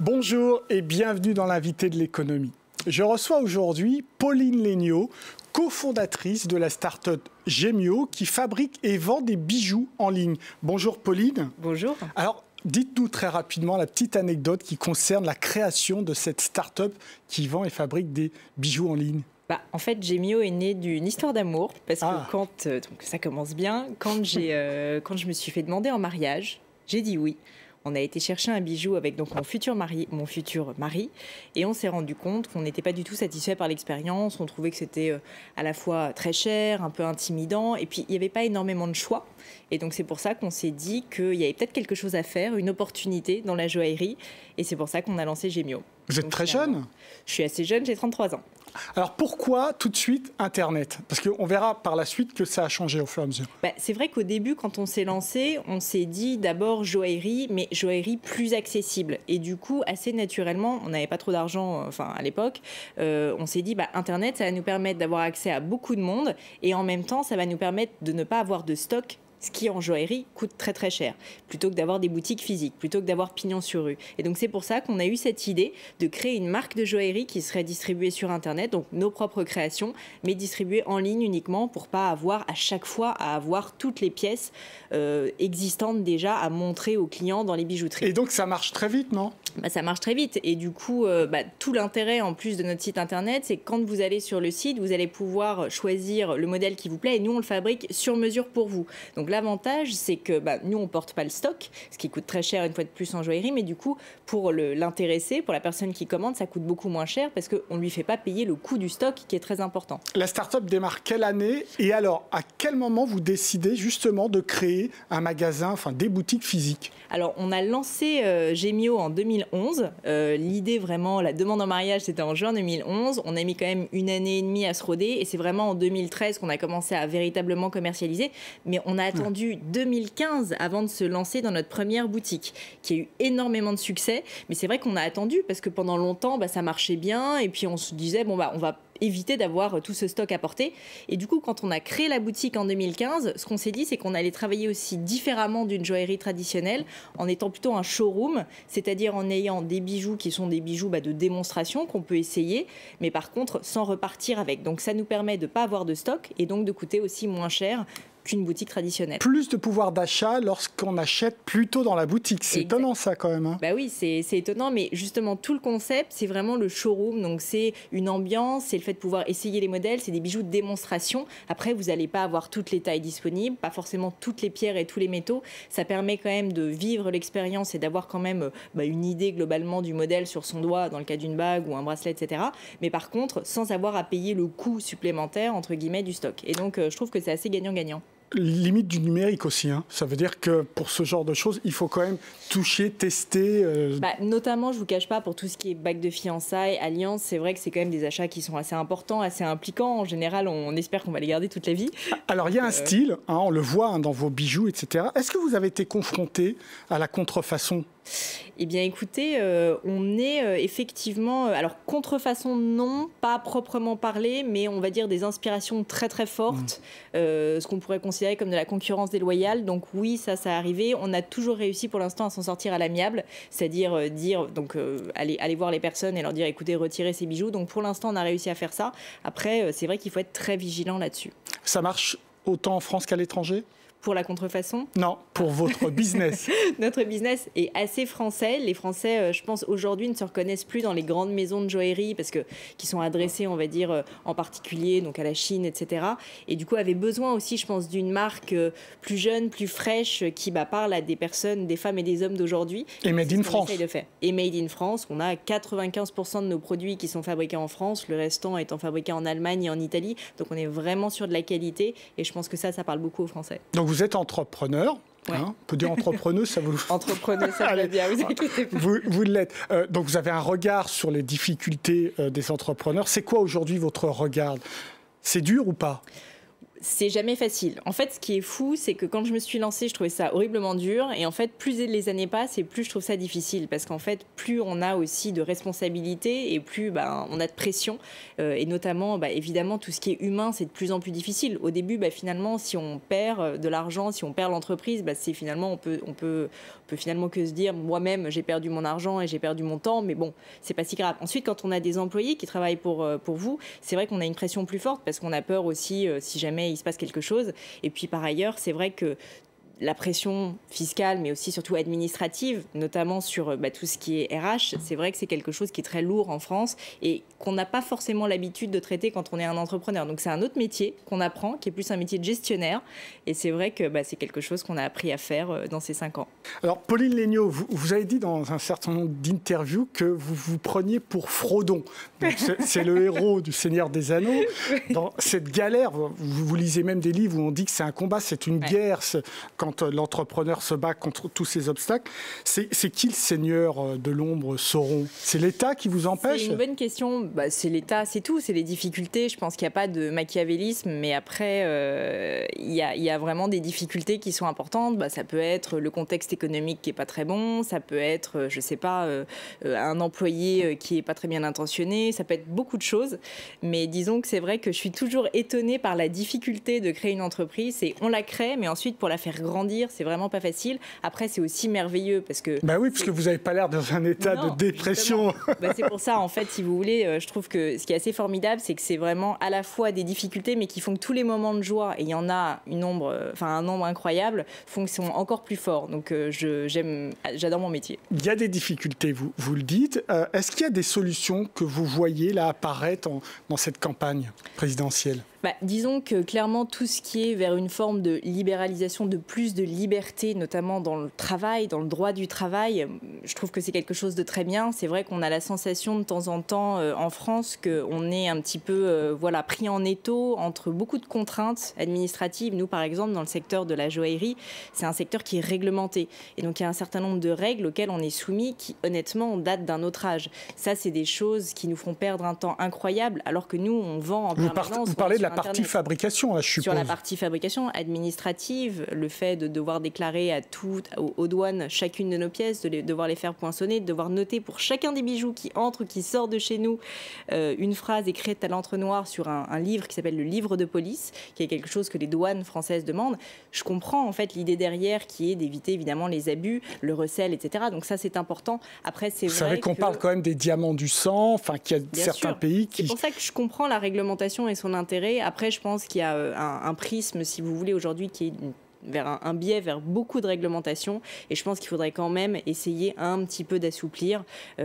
Bonjour et bienvenue dans l'invité de l'économie. Je reçois aujourd'hui Pauline Léniaud, cofondatrice de la start-up Gemio qui fabrique et vend des bijoux en ligne. Bonjour Pauline. Bonjour. Alors, dites-nous très rapidement la petite anecdote qui concerne la création de cette start-up qui vend et fabrique des bijoux en ligne. En fait, Gemio est né d'une histoire d'amour parce que donc ça commence bien. Quand je me suis fait demander en mariage, j'ai dit oui. On a été chercher un bijou avec donc mon futur mari, et on s'est rendu compte qu'on n'était pas du tout satisfait par l'expérience. On trouvait que c'était à la fois très cher, un peu intimidant, et puis il n'y avait pas énormément de choix. Et donc c'est pour ça qu'on s'est dit qu'il y avait peut-être quelque chose à faire, une opportunité dans la joaillerie, et c'est pour ça qu'on a lancé Gemio. Vous êtes très jeune ? Je suis assez jeune, j'ai 33 ans. Alors pourquoi tout de suite Internet ? Parce qu'on verra par la suite que ça a changé au fur et à mesure. C'est vrai qu'au début, quand on s'est lancé, on s'est dit d'abord joaillerie, mais joaillerie plus accessible. Et du coup, assez naturellement, on n'avait pas trop d'argent à l'époque, on s'est dit Internet, ça va nous permettre d'avoir accès à beaucoup de monde et en même temps, ça va nous permettre de ne pas avoir de stock, ce qui en joaillerie coûte très très cher, plutôt que d'avoir des boutiques physiques, plutôt que d'avoir pignon sur rue. Et donc c'est pour ça qu'on a eu cette idée de créer une marque de joaillerie qui serait distribuée sur Internet, donc nos propres créations, mais distribuée en ligne uniquement pour pas avoir à chaque fois à avoir toutes les pièces existantes déjà à montrer aux clients dans les bijouteries. Et donc ça marche très vite, non ? Ça marche très vite et du coup, tout l'intérêt en plus de notre site Internet, c'est que quand vous allez sur le site, vous allez pouvoir choisir le modèle qui vous plaît et nous on le fabrique sur mesure pour vous. Donc l'avantage, c'est que nous, on ne porte pas le stock, ce qui coûte très cher une fois de plus en joaillerie, mais du coup, pour l'intéressé, pour la personne qui commande, ça coûte beaucoup moins cher parce qu'on ne lui fait pas payer le coût du stock qui est très important. La start-up démarre quelle année ? Et alors, à quel moment vous décidez justement de créer un magasin, des boutiques physiques ? Alors, on a lancé Gemio en 2011. L'idée, vraiment, la demande en mariage, c'était en juin 2011. On a mis quand même 1 année et demie à se roder et c'est vraiment en 2013 qu'on a commencé à véritablement commercialiser. Mais on a attendu 2015 avant de se lancer dans notre première boutique, qui a eu énormément de succès. Mais c'est vrai qu'on a attendu parce que pendant longtemps, ça marchait bien et puis on se disait, on va éviter d'avoir tout ce stock à porter. Et du coup, quand on a créé la boutique en 2015, ce qu'on s'est dit, c'est qu'on allait travailler aussi différemment d'une joaillerie traditionnelle, en étant plutôt un showroom, c'est-à-dire en ayant des bijoux qui sont des bijoux de démonstration qu'on peut essayer, mais par contre, sans repartir avec. Donc ça nous permet de ne pas avoir de stock et donc de coûter aussi moins cher qu'une boutique traditionnelle. Plus de pouvoir d'achat lorsqu'on achète plutôt dans la boutique. C'est étonnant ça quand même. Oui, c'est étonnant, mais justement tout le concept, c'est vraiment le showroom. Donc c'est une ambiance, c'est le fait de pouvoir essayer les modèles, c'est des bijoux de démonstration. Après, vous n'allez pas avoir toutes les tailles disponibles, pas forcément toutes les pierres et tous les métaux. Ça permet quand même de vivre l'expérience et d'avoir quand même une idée globalement du modèle sur son doigt, dans le cas d'une bague ou un bracelet, etc. Mais par contre, sans avoir à payer le coût supplémentaire, entre guillemets, du stock. Et donc, je trouve que c'est assez gagnant-gagnant. Limite du numérique aussi. Ça veut dire que pour ce genre de choses, il faut quand même toucher, tester. Notamment, je ne vous cache pas, pour tout ce qui est bague de fiançailles, alliance, c'est vrai que c'est quand même des achats qui sont assez importants, assez impliquants. En général, on espère qu'on va les garder toute la vie. Alors, il y a un style, on le voit dans vos bijoux, etc. Est-ce que vous avez été confronté à la contrefaçon ? Eh bien, écoutez, on est effectivement... Alors, contrefaçon, non, pas proprement parlé, mais on va dire des inspirations très, très fortes, ce qu'on pourrait considérer comme de la concurrence déloyale. Donc oui, ça a arrivé. On a toujours réussi pour l'instant à s'en sortir à l'amiable, c'est-à-dire aller voir les personnes et leur dire, écoutez, retirez ces bijoux. Donc pour l'instant, on a réussi à faire ça. Après, c'est vrai qu'il faut être très vigilant là-dessus. Ça marche autant en France qu'à l'étranger ? Pour la contrefaçon ? Non, pour votre business. Notre business est assez français. Les Français, je pense, aujourd'hui ne se reconnaissent plus dans les grandes maisons de joaillerie qui sont adressées, on va dire, en particulier donc à la Chine, etc. Et du coup, avaient besoin aussi, je pense, d'une marque plus jeune, plus fraîche, qui parle à des personnes, des femmes et des hommes d'aujourd'hui. Et made in France. Et made in France. On a 95% de nos produits qui sont fabriqués en France, le restant étant fabriqué en Allemagne et en Italie. Donc, on est vraiment sur de la qualité. Et je pense que ça parle beaucoup aux Français. Donc, vous êtes entrepreneur. Ouais. On peut dire entrepreneuse, ça vous... Entrepreneuse, ça va bien, vous inquiétez pas. Vous l'êtes. Donc vous avez un regard sur les difficultés des entrepreneurs. C'est quoi aujourd'hui votre regard ? C'est dur ou pas ? C'est jamais facile. En fait, ce qui est fou, c'est que quand je me suis lancée, je trouvais ça horriblement dur. Et en fait, plus les années passent et plus je trouve ça difficile. Parce qu'en fait, plus on a aussi de responsabilités et plus on a de pression. Et notamment, évidemment, tout ce qui est humain, c'est de plus en plus difficile. Au début, finalement, si on perd de l'argent, si on perd l'entreprise, c'est finalement, on peut finalement que se dire, moi-même, j'ai perdu mon argent et j'ai perdu mon temps. Mais bon, c'est pas si grave. Ensuite, quand on a des employés qui travaillent pour vous, c'est vrai qu'on a une pression plus forte parce qu'on a peur aussi, si jamais il se passe quelque chose. Et puis par ailleurs, c'est vrai que la pression fiscale, mais aussi surtout administrative, notamment sur tout ce qui est RH, c'est vrai que c'est quelque chose qui est très lourd en France et qu'on n'a pas forcément l'habitude de traiter quand on est un entrepreneur. Donc c'est un autre métier qu'on apprend, qui est plus un métier de gestionnaire. Et c'est vrai que c'est quelque chose qu'on a appris à faire dans ces 5 ans. Alors Pauline Léniaud, vous avez dit dans un certain nombre d'interviews que vous vous preniez pour Frodon. C'est le héros du Seigneur des Anneaux. Dans cette galère, vous lisez même des livres où on dit que c'est un combat, c'est une guerre. Quand l'entrepreneur se bat contre tous ces obstacles, c'est qui le seigneur de l'ombre Sauron? C'est l'État qui vous empêche? C'est une bonne question. C'est l'État, c'est tout. C'est les difficultés. Je pense qu'il n'y a pas de machiavélisme, mais après, il y a vraiment des difficultés qui sont importantes. Ça peut être le contexte économique qui n'est pas très bon. Ça peut être, je ne sais pas, un employé qui n'est pas très bien intentionné. Ça peut être beaucoup de choses. Mais disons que c'est vrai que je suis toujours étonnée par la difficulté de créer une entreprise. Et on la crée, mais ensuite, pour la faire grandir, c'est vraiment pas facile. Après, c'est aussi merveilleux parce que... oui, parce que vous n'avez pas l'air dans un état de dépression. C'est pour ça, en fait, si vous voulez, je trouve que ce qui est assez formidable, c'est que c'est vraiment à la fois des difficultés, mais qui font que tous les moments de joie, et il y en a un nombre incroyable, font qu'ils sont encore plus forts. Donc, j'adore mon métier. Il y a des difficultés, vous le dites. Est-ce qu'il y a des solutions que vous voyez là apparaître dans cette campagne présidentielle ? Disons que clairement tout ce qui est vers une forme de libéralisation, de plus de liberté, notamment dans le travail, dans le droit du travail, je trouve que c'est quelque chose de très bien. C'est vrai qu'on a la sensation de temps en temps en France qu'on est un petit peu pris en étau entre beaucoup de contraintes administratives. Nous, par exemple, dans le secteur de la joaillerie, c'est un secteur qui est réglementé. Et donc il y a un certain nombre de règles auxquelles on est soumis qui, honnêtement, datent d'un autre âge. Ça, c'est des choses qui nous font perdre un temps incroyable, alors que nous, on vend en permanence. Vous parlez de la partie fabrication, là, je suppose. Sur la partie fabrication administrative, le fait de devoir déclarer aux douanes chacune de nos pièces, de devoir les faire poinçonner, de devoir noter pour chacun des bijoux qui entrent ou qui sortent de chez nous une phrase écrite à l'encre noire sur un livre qui s'appelle le livre de police, qui est quelque chose que les douanes françaises demandent. Je comprends en fait l'idée derrière qui est d'éviter évidemment les abus, le recel, etc. Donc ça, c'est important. Après, c'est vrai. Vous savez qu'on parle quand même des diamants du sang, qu'il y a certains pays qui... C'est pour ça que je comprends la réglementation et son intérêt. Après, je pense qu'il y a un prisme, si vous voulez, aujourd'hui qui est vers un biais vers beaucoup de réglementation. Et je pense qu'il faudrait quand même essayer un petit peu d'assouplir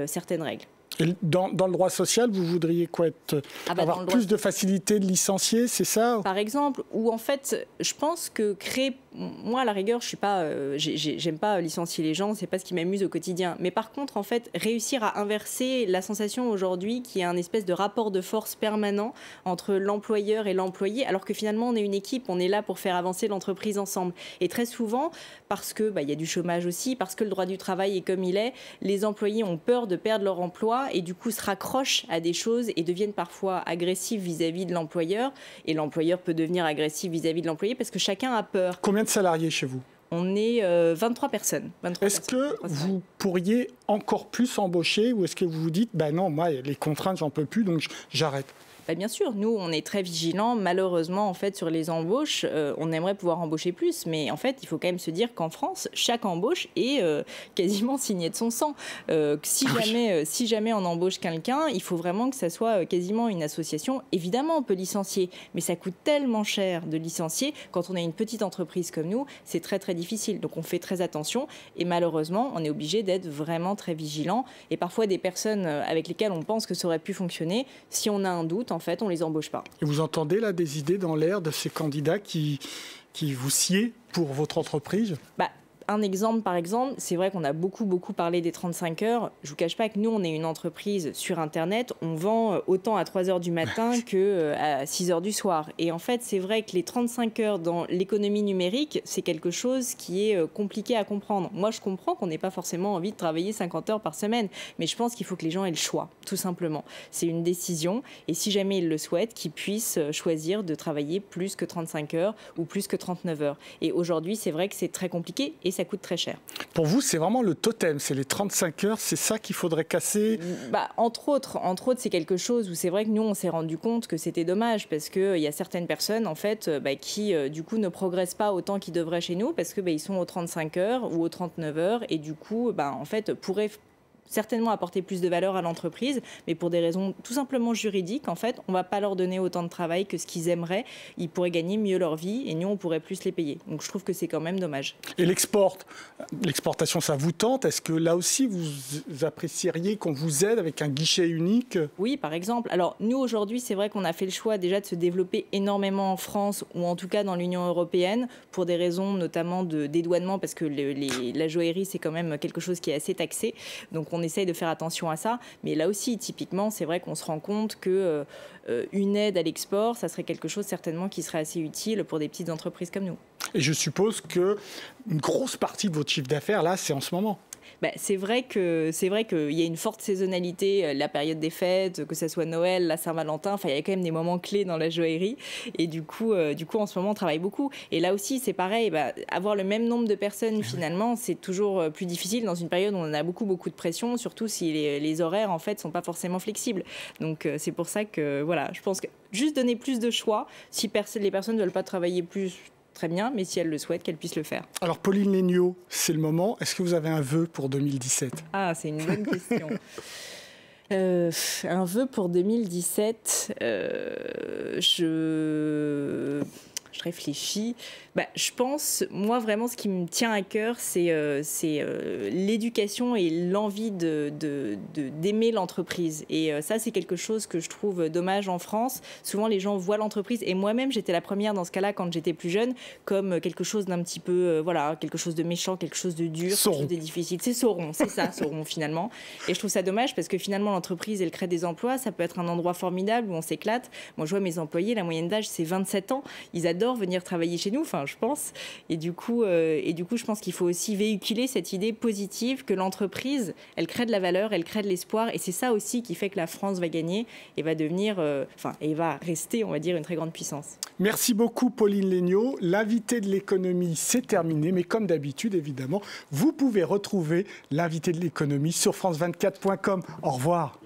certaines règles. Et dans le droit social, vous voudriez quoi avoir plus de facilité de licencier, c'est ça? Par exemple, ou en fait, je pense que créer... Moi, à la rigueur, j'aime pas licencier les gens, c'est pas ce qui m'amuse au quotidien. Mais par contre, en fait, réussir à inverser la sensation aujourd'hui qu'il y a un espèce de rapport de force permanent entre l'employeur et l'employé, alors que finalement, on est une équipe, on est là pour faire avancer l'entreprise ensemble. Et très souvent, parce que y a du chômage aussi, parce que le droit du travail est comme il est, les employés ont peur de perdre leur emploi et du coup se raccrochent à des choses et deviennent parfois agressifs vis-à-vis de l'employeur. Et l'employeur peut devenir agressif vis-à-vis de l'employé parce que chacun a peur. Combien de salariés chez vous? On est 23 personnes. Est-ce que vous pourriez encore plus embaucher ou est-ce que vous vous dites, non, moi, les contraintes, j'en peux plus, donc j'arrête? Bien sûr, nous, on est très vigilants. Malheureusement, en fait, sur les embauches, on aimerait pouvoir embaucher plus. Mais en fait, il faut quand même se dire qu'en France, chaque embauche est quasiment signée de son sang. Si jamais on embauche quelqu'un, il faut vraiment que ça soit quasiment une association. Évidemment, on peut licencier, mais ça coûte tellement cher de licencier. Quand on a une petite entreprise comme nous, c'est très, très difficile. Donc, on fait très attention. Et malheureusement, on est obligé d'être vraiment très vigilant. Et parfois, des personnes avec lesquelles on pense que ça aurait pu fonctionner, si on a un doute, en fait, on les embauche pas. Et vous entendez là des idées dans l'air de ces candidats qui vous sied pour votre entreprise? un exemple, par exemple, c'est vrai qu'on a beaucoup parlé des 35 heures. Je ne vous cache pas que nous, on est une entreprise sur Internet. On vend autant à 3 heures du matin qu'à 6 heures du soir. Et en fait, c'est vrai que les 35 heures dans l'économie numérique, c'est quelque chose qui est compliqué à comprendre. Moi, je comprends qu'on n'ait pas forcément envie de travailler 50 heures par semaine, mais je pense qu'il faut que les gens aient le choix, tout simplement. C'est une décision. Et si jamais ils le souhaitent, qu'ils puissent choisir de travailler plus que 35 heures ou plus que 39 heures. Et aujourd'hui, c'est vrai que c'est très compliqué et ça coûte très cher. Pour vous, c'est vraiment le totem, c'est les 35 heures, c'est ça qu'il faudrait casser? Entre autres, c'est quelque chose où c'est vrai que nous, on s'est rendu compte que c'était dommage parce qu'il y a certaines personnes, en fait, qui, du coup, ne progressent pas autant qu'ils devraient chez nous parce qu'ils sont aux 35 heures ou aux 39 heures et du coup, en fait, pourraient certainement apporter plus de valeur à l'entreprise, mais pour des raisons tout simplement juridiques, en fait, on ne va pas leur donner autant de travail que ce qu'ils aimeraient. Ils pourraient gagner mieux leur vie et nous, on pourrait plus les payer. Donc, je trouve que c'est quand même dommage. Et l'exportation, ça vous tente? Est-ce que là aussi, vous apprécieriez qu'on vous aide avec un guichet unique? Oui, par exemple. Alors, nous, aujourd'hui, c'est vrai qu'on a fait le choix déjà de se développer énormément en France ou en tout cas dans l'Union européenne pour des raisons notamment de dédouanement parce que la joaillerie, c'est quand même quelque chose qui est assez taxé. Donc, on essaye de faire attention à ça. Mais là aussi, typiquement, c'est vrai qu'on se rend compte que une aide à l'export, ça serait quelque chose certainement qui serait assez utile pour des petites entreprises comme nous. Et je suppose qu'une grosse partie de votre chiffre d'affaires, là, c'est en ce moment. C'est vrai qu'il y a une forte saisonnalité, la période des fêtes, que ce soit Noël, la Saint-Valentin, il y a quand même des moments clés dans la joaillerie. Et du coup, en ce moment, on travaille beaucoup. Et là aussi, c'est pareil, avoir le même nombre de personnes, finalement, c'est toujours plus difficile dans une période où on a beaucoup de pression, surtout si les horaires, en fait, sont pas forcément flexibles. Donc, c'est pour ça que, voilà, je pense que juste donner plus de choix, si les personnes ne veulent pas travailler plus, très bien, mais si elles le souhaitent, qu'elles puissent le faire. Alors, Pauline Léniaud, c'est le moment. Est-ce que vous avez un vœu pour 2017? Ah, c'est une bonne question. Un vœu pour 2017, je réfléchis. Je pense, moi, vraiment, ce qui me tient à cœur, c'est l'éducation et l'envie d'aimer l'entreprise. Et ça, c'est quelque chose que je trouve dommage en France. Souvent, les gens voient l'entreprise, et moi-même, j'étais la première dans ce cas-là, quand j'étais plus jeune, comme quelque chose d'un petit peu, quelque chose de méchant, quelque chose de dur, quelque chose de difficile. C'est Sauron, c'est ça, Sauron, finalement. Et je trouve ça dommage, parce que finalement, l'entreprise, elle crée des emplois. Ça peut être un endroit formidable où on s'éclate. Moi, je vois mes employés, la moyenne d'âge, c'est 27 ans. Ils adorent venir travailler chez nous, je pense. Et du coup, je pense qu'il faut aussi véhiculer cette idée positive que l'entreprise, elle crée de la valeur, elle crée de l'espoir. Et c'est ça aussi qui fait que la France va gagner et va devenir, et va rester, on va dire, une très grande puissance. Merci beaucoup, Pauline Léniaud. L'invité de l'économie, c'est terminé. Mais comme d'habitude, évidemment, vous pouvez retrouver l'invité de l'économie sur france24.com. Au revoir.